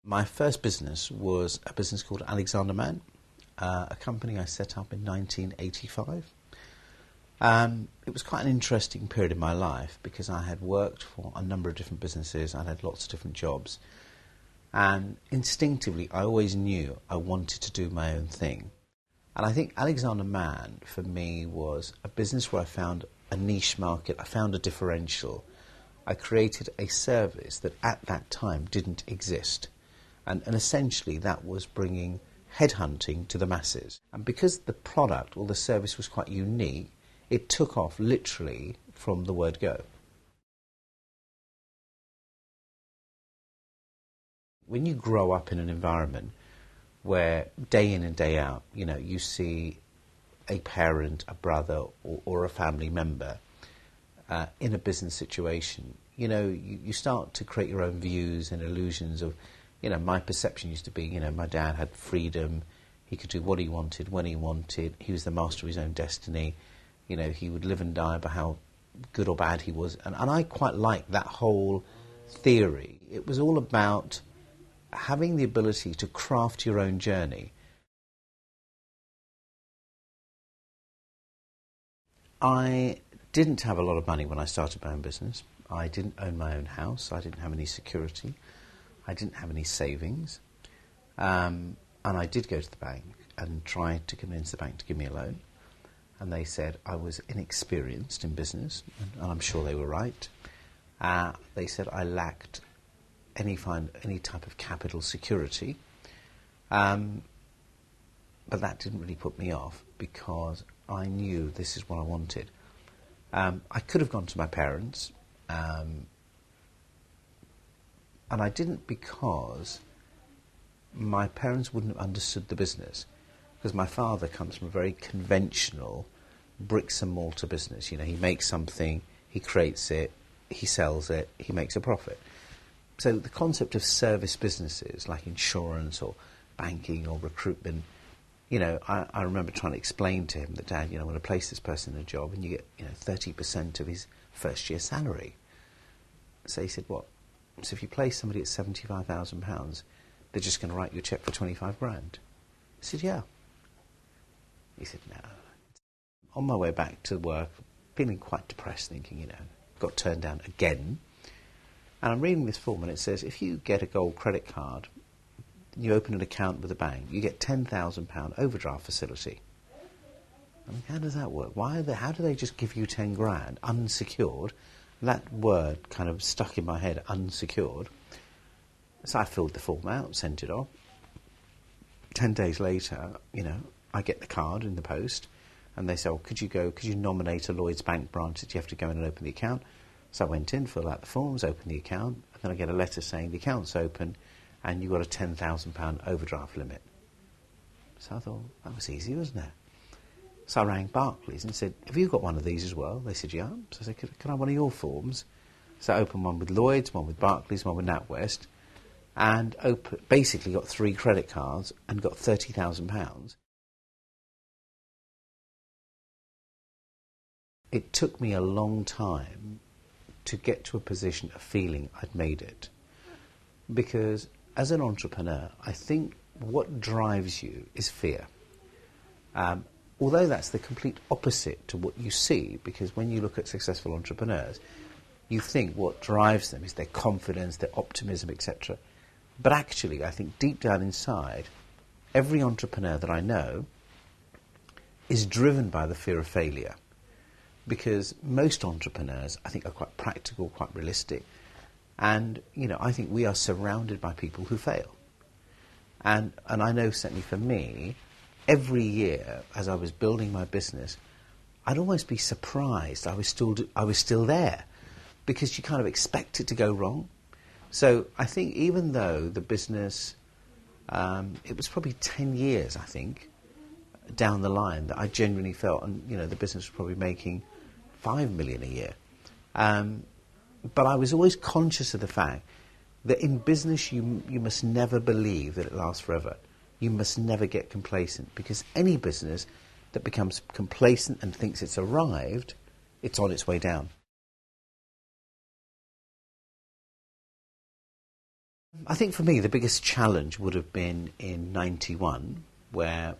My first business was a business called Alexander Mann, a company I set up in 1985. It was quite an interesting period in my life because I had worked for a number of different businesses, I'd had lots of different jobs, and instinctively I always knew I wanted to do my own thing. And I think Alexander Mann, for me, was a business where I found a niche market, I found a differential. I created a service that at that time didn't exist. And essentially that was bringing headhunting to the masses. And because the product or the service was quite unique, it took off literally from the word go. When you grow up in an environment where day in and day out, you see a parent, a brother or a family member in a business situation, you start to create your own views and illusions of, my perception used to be, my dad had freedom, he could do what he wanted, when he wanted, he was the master of his own destiny, he would live and die by how good or bad he was. And I quite liked that whole theory. It was all about having the ability to craft your own journey. I didn't have a lot of money when I started my own business. I didn't own my own house. I didn't have any security. I didn't have any savings. And I did go to the bank and try to convince the bank to give me a loan. And they said I was inexperienced in business, and I'm sure they were right. They said I lacked any type of capital security. But that didn't really put me off because I knew this is what I wanted. I could have gone to my parents, and I didn't because my parents wouldn't have understood the business, because my father comes from a very conventional bricks and mortar business. He makes something, he creates it, he sells it, he makes a profit. So the concept of service businesses like insurance or banking or recruitment, I remember trying to explain to him that, Dad, I'm going to place this person in a job and you get 30% of his first year salary. So he said, what? So if you place somebody at £75,000, they're just going to write you a cheque for 25 grand. I said, yeah. He said, no. On my way back to work, feeling quite depressed, thinking, got turned down again. And I'm reading this form and it says, if you get a gold credit card, you open an account with a bank, you get £10,000 overdraft facility. I mean, how does that work? How do they just give you 10 grand unsecured? That word kind of stuck in my head, unsecured. So I filled the form out, sent it off. 10 days later, I get the card in the post, and they say, oh, could you nominate a Lloyds Bank branch that you have to go in and open the account? So I went in, filled out the forms, opened the account, and then I get a letter saying the account's open and you've got a £10,000 overdraft limit. So I thought, that was easy, wasn't it? So I rang Barclays and said, have you got one of these as well? They said, yeah. So I said, can I have one of your forms? So I opened one with Lloyds, one with Barclays, one with NatWest, and basically got 3 credit cards and got £30,000. It took me a long time to get to a position of feeling I'd made it. Because as an entrepreneur, I think what drives you is fear. Although that's the complete opposite to what you see, because when you look at successful entrepreneurs, you think what drives them is their confidence, their optimism, etc. But actually, I think deep down inside, every entrepreneur that I know is driven by the fear of failure. Because most entrepreneurs, I think, are quite practical, quite realistic. And, I think we are surrounded by people who fail. And I know certainly for me, every year as I was building my business, I'd almost be surprised I was still there, because you kind of expect it to go wrong. So I think even though the business, it was probably 10 years, I think, down the line that I genuinely felt, and the business was probably making $5 million a year. But I was always conscious of the fact that in business you must never believe that it lasts forever. You must never get complacent, because any business that becomes complacent and thinks it's arrived, it's on its way down. I think for me the biggest challenge would have been in 91, where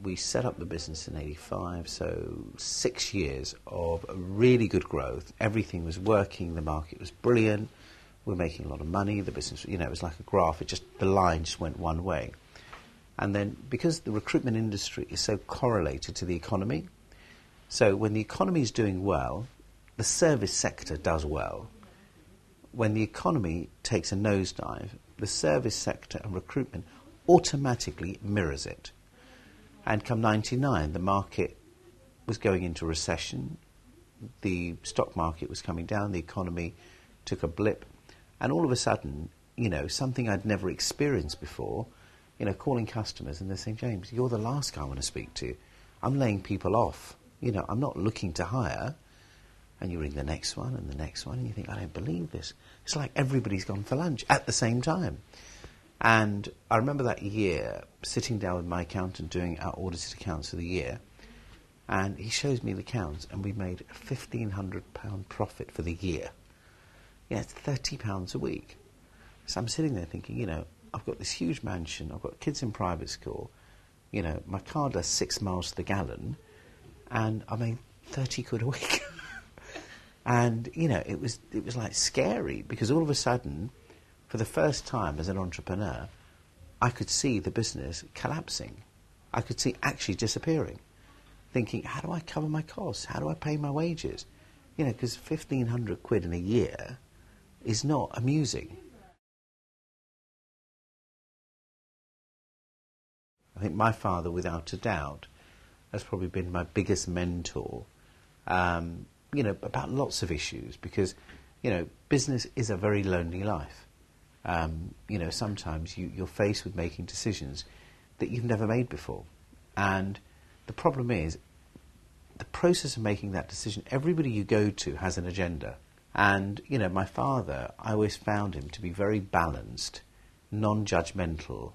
we set up the business in 85, so 6 years of really good growth. Everything was working, the market was brilliant, we were making a lot of money, the business, it was like a graph, the line just went one way. And then, because the recruitment industry is so correlated to the economy, so when the economy is doing well, the service sector does well. When the economy takes a nosedive, the service sector and recruitment automatically mirrors it. And come 99, the market was going into recession, the stock market was coming down, the economy took a blip, and all of a sudden, something I'd never experienced before, calling customers and they're saying, James, you're the last guy I want to speak to. I'm laying people off. I'm not looking to hire. And you ring the next one and the next one and you think, I don't believe this. It's like everybody's gone for lunch at the same time. And I remember that year sitting down with my accountant doing our audited accounts for the year, and he shows me the accounts and we made a £1,500 profit for the year. Yeah, it's £30 a week. So I'm sitting there thinking, I've got this huge mansion, I've got kids in private school, my car does 6 miles to the gallon, and I made 30 quid a week. And, it was like scary, because all of a sudden, for the first time as an entrepreneur, I could see the business collapsing. I could see actually disappearing. Thinking, how do I cover my costs? How do I pay my wages? Because 1,500 quid in a year is not amusing. I think my father, without a doubt, has probably been my biggest mentor, about lots of issues, because, business is a very lonely life. Sometimes you're faced with making decisions that you've never made before. And the problem is, the process of making that decision, everybody you go to has an agenda. And, my father, I always found him to be very balanced, non-judgmental,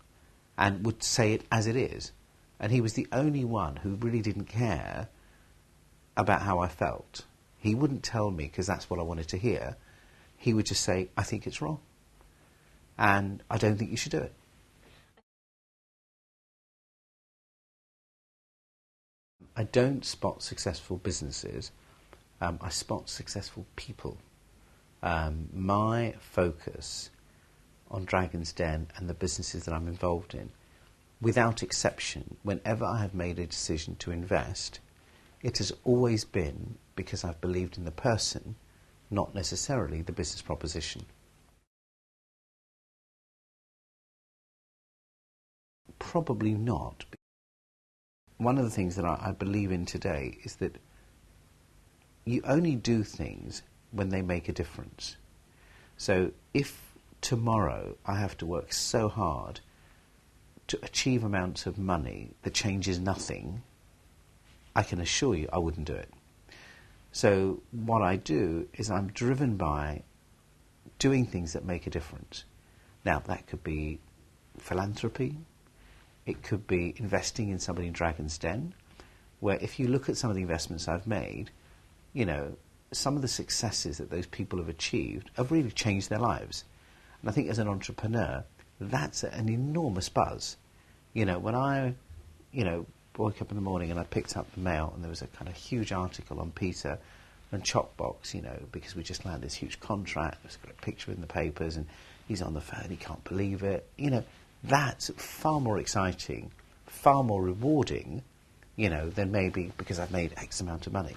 and would say it as it is. And he was the only one who really didn't care about how I felt. He wouldn't tell me because that's what I wanted to hear. He would just say, I think it's wrong. And I don't think you should do it. I don't spot successful businesses. I spot successful people. My focus on Dragon's Den and the businesses that I'm involved in, without exception, whenever I have made a decision to invest, it has always been because I've believed in the person, not necessarily the business proposition. Probably not. One of the things that I believe in today is that you only do things when they make a difference. So if tomorrow I have to work so hard to achieve amounts of money that changes nothing, I can assure you I wouldn't do it. So what I do is I'm driven by doing things that make a difference. Now, that could be philanthropy. It could be investing in somebody in Dragon's Den, where if you look at some of the investments I've made, some of the successes that those people have achieved have really changed their lives. And I think as an entrepreneur, that's an enormous buzz. When I, woke up in the morning and I picked up the mail and there was a kind of huge article on Peter and Chopbox, because we just landed this huge contract, there's got a picture in the papers and he's on the phone, he can't believe it. That's far more exciting, far more rewarding, than maybe because I've made X amount of money.